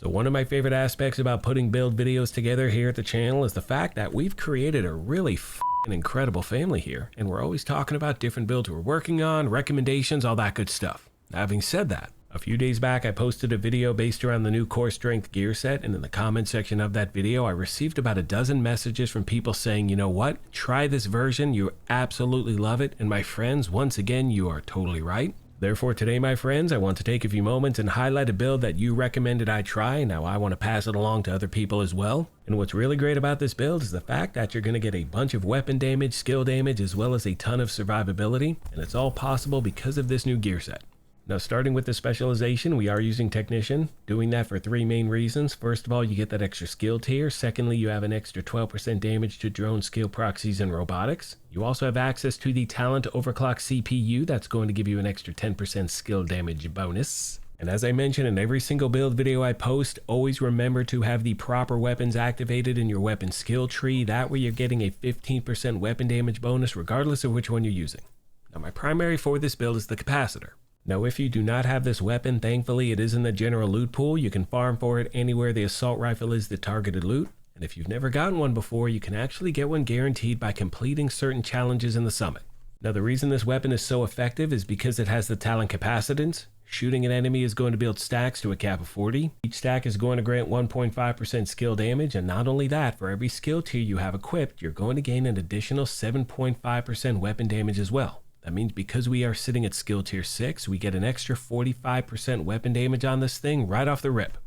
So one of my favorite aspects about putting build videos together here at the channel is the fact that we've created a really incredible family here, and we're always talking about different builds we're working on, recommendations, all that good stuff. Now, having said that, a few days back I posted a video based around the new core strength gear set, and in the comment section of that video I received about a dozen messages from people saying, you know what, try this version, you absolutely love it. And my friends, once again, you are totally right. Therefore today, my friends, I want to take a few moments and highlight a build that you recommended I try. Now I want to pass it along to other people as well. And what's really great about this build is the fact that you're going to get a bunch of weapon damage, skill damage, as well as a ton of survivability. And it's all possible because of this new gear set. Now, starting with the specialization, we are using Technician, doing that for three main reasons. First of all, you get that extra skill tier. Secondly, you have an extra 12% damage to drone skill proxies and robotics. You also have access to the Talent Overclock CPU that's going to give you an extra 10% skill damage bonus. And as I mentioned in every single build video I post, always remember to have the proper weapons activated in your weapon skill tree. That way you're getting a 15% weapon damage bonus regardless of which one you're using. Now, my primary for this build is the capacitor. Now, if you do not have this weapon, thankfully it is in the general loot pool. You can farm for it anywhere the assault rifle is the targeted loot. And if you've never gotten one before, you can actually get one guaranteed by completing certain challenges in the summit. Now, the reason this weapon is so effective is because it has the talent capacitance. Shooting an enemy is going to build stacks to a cap of 40. Each stack is going to grant 1.5% skill damage, and not only that, for every skill tier you have equipped, you're going to gain an additional 7.5% weapon damage as well. That means because we are sitting at skill tier 6, we get an extra 45% weapon damage on this thing right off the rip.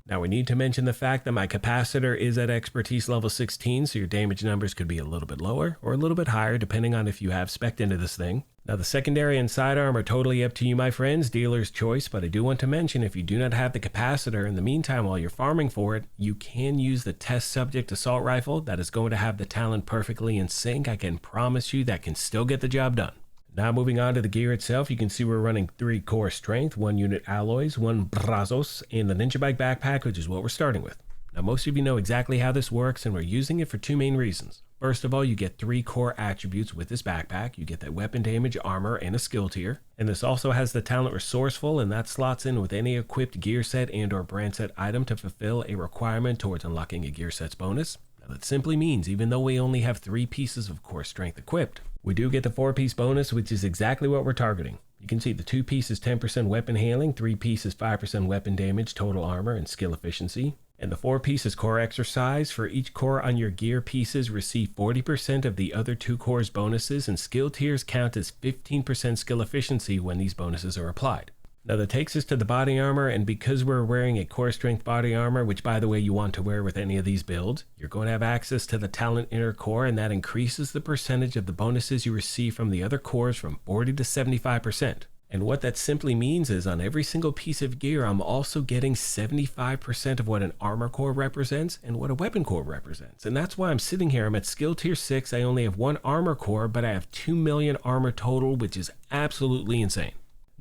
Now, we need to mention the fact that my capacitor is at expertise level 16, so your damage numbers could be a little bit lower or a little bit higher depending on if you have spec'd into this thing. Now, the secondary and sidearm are totally up to you, my friends, dealer's choice, but I do want to mention if you do not have the capacitor, in the meantime while you're farming for it, you can use the test subject assault rifle that is going to have the talent perfectly in sync. I can promise you that can still get the job done. Now, moving on to the gear itself, you can see we're running 3 core strength, 1 unit alloys, 1 brazos, and the Ninja Bike backpack, which is what we're starting with. Now, most of you know exactly how this works, and we're using it for 2 main reasons. First of all, you get 3 core attributes with this backpack. You get that weapon damage, armor, and a skill tier. And this also has the talent resourceful, and that slots in with any equipped gear set and or brand set item to fulfill a requirement towards unlocking a gear set's bonus. Now, that simply means even though we only have 3 pieces of core strength equipped, we do get the 4-piece bonus, which is exactly what we're targeting. You can see the 2 pieces 10% weapon handling, 3 pieces 5% weapon damage, total armor, and skill efficiency. And the 4 pieces core exercise. For each core on your gear pieces, receive 40% of the other 2 cores bonuses, and skill tiers count as 15% skill efficiency when these bonuses are applied. Now that takes us to the body armor, and because we're wearing a core strength body armor, which by the way you want to wear with any of these builds, you're going to have access to the talent inner core, and that increases the percentage of the bonuses you receive from the other cores from 40 to 75%. And what that simply means is on every single piece of gear, I'm also getting 75% of what an armor core represents and what a weapon core represents. And that's why I'm sitting here. I'm at skill tier 6. I only have 1 armor core, but I have 2 million armor total, which is absolutely insane.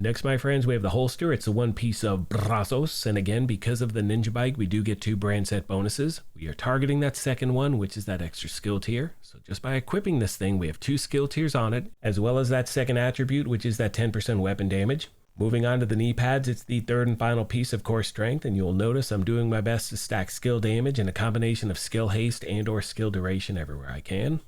Next, my friends, we have the holster. It's a 1 piece of brazos, and again, because of the Ninja Bike, we do get 2 brand set bonuses. We are targeting that second one, which is that extra skill tier. So just by equipping this thing, we have 2 skill tiers on it, as well as that second attribute, which is that 10% weapon damage. Moving on to the knee pads, it's the third and final piece of core strength, and you'll notice I'm doing my best to stack skill damage and a combination of skill haste and or skill duration everywhere I can.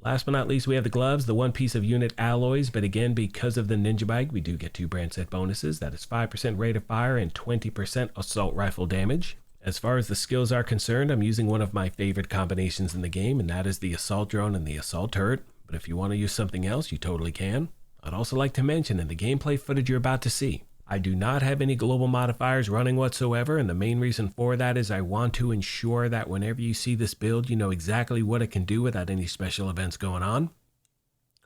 Last but not least, we have the gloves, the 1 piece of unit alloys, but again, because of the Ninja Bike, we do get 2 brand set bonuses. That is 5% rate of fire and 20% assault rifle damage. As far as the skills are concerned, I'm using one of my favorite combinations in the game, and that is the assault drone and the assault turret. But if you want to use something else, you totally can. I'd also like to mention in the gameplay footage you're about to see, I do not have any global modifiers running whatsoever, and the main reason for that is I want to ensure that whenever you see this build, you know exactly what it can do without any special events going on.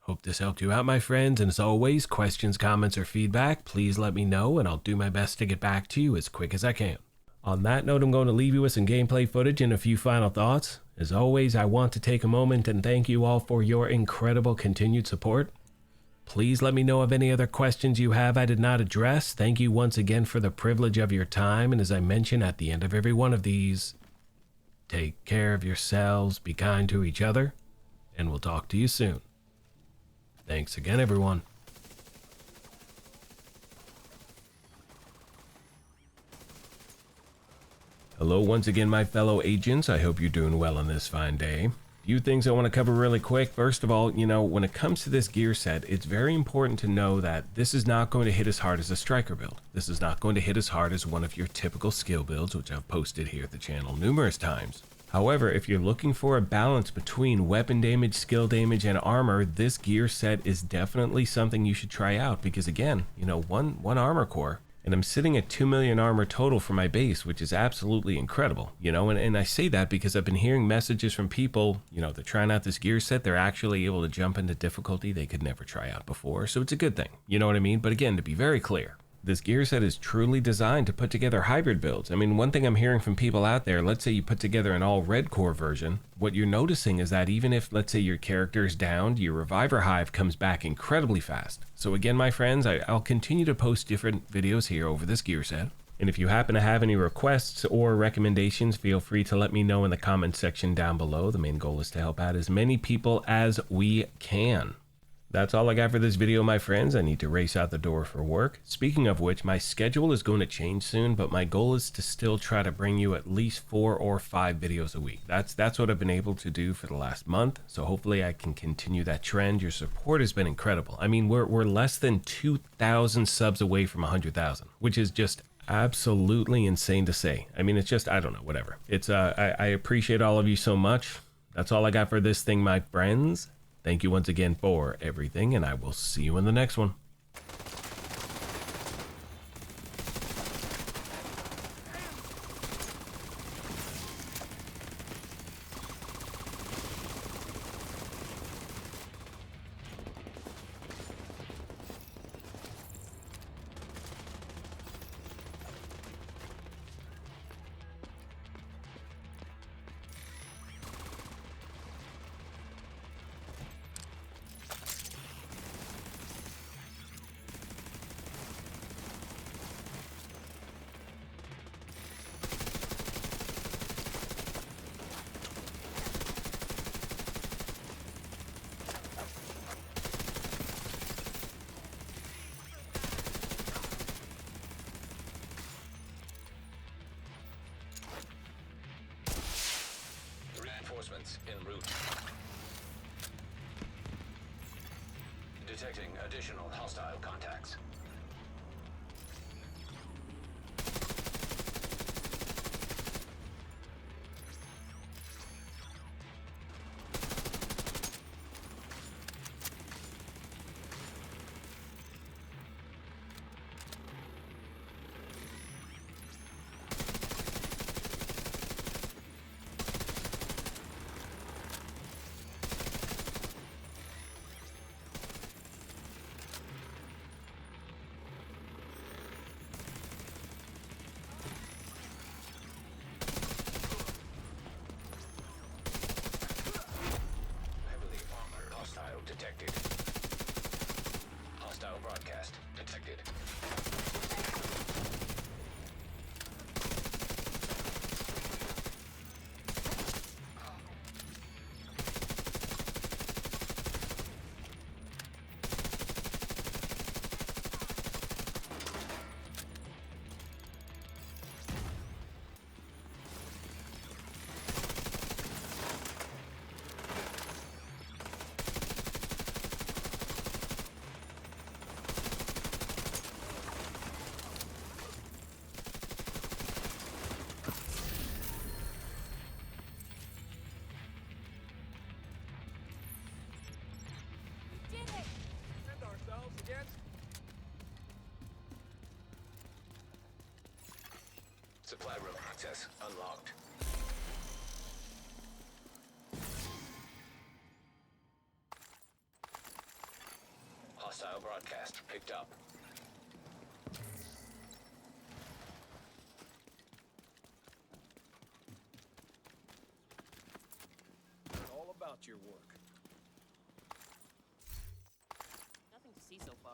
Hope this helped you out, my friends, and as always, questions, comments, or feedback, please let me know, and I'll do my best to get back to you as quick as I can. On that note, I'm going to leave you with some gameplay footage and a few final thoughts. As always, I want to take a moment and thank you all for your incredible continued support. Please let me know of any other questions you have I did not address. Thank you once again for the privilege of your time, and as I mention at the end of every one of these, take care of yourselves, be kind to each other, and we'll talk to you soon. Thanks again, everyone. Hello once again, my fellow agents. I hope you're doing well on this fine day. Few things I want to cover really quick. First of all, when it comes to this gear set, it's very important to know that this is not going to hit as hard as a striker build. This is not going to hit as hard as one of your typical skill builds, which I've posted here at the channel numerous times. However, if you're looking for a balance between weapon damage, skill damage, and armor, this gear set is definitely something you should try out because again, one armor core, and I'm sitting at 2 million armor total for my base, which is absolutely incredible, and I say that because I've been hearing messages from people, they're trying out this gear set, they're actually able to jump into difficulty they could never try out before, so it's a good thing, you know what I mean? But again, to be very clear, this gear set is truly designed to put together hybrid builds. I mean, one thing I'm hearing from people out there, let's say you put together an all red core version, what you're noticing is that even if, let's say your character is downed, your reviver hive comes back incredibly fast. So again, my friends, I'll continue to post different videos here over this gear set. And if you happen to have any requests or recommendations, feel free to let me know in the comments section down below. The main goal is to help out as many people as we can. That's all I got for this video, my friends. I need to race out the door for work. Speaking of which, my schedule is going to change soon, but my goal is to still try to bring you at least 4 or 5 videos a week. That's what I've been able to do for the last month, so hopefully I can continue that trend. Your support has been incredible. I mean, we're less than 2,000 subs away from 100,000, which is just absolutely insane to say. I mean, it's just, I don't know, whatever. It's I appreciate all of you so much. That's all I got for this thing, my friends. Thank you once again for everything, and I will see you in the next one. Reinforcements en route. Detecting additional hostile contacts. Detected. Hostile broadcast detected. Supply room access unlocked. Hostile broadcast picked up. All about your work. Nothing to see so far.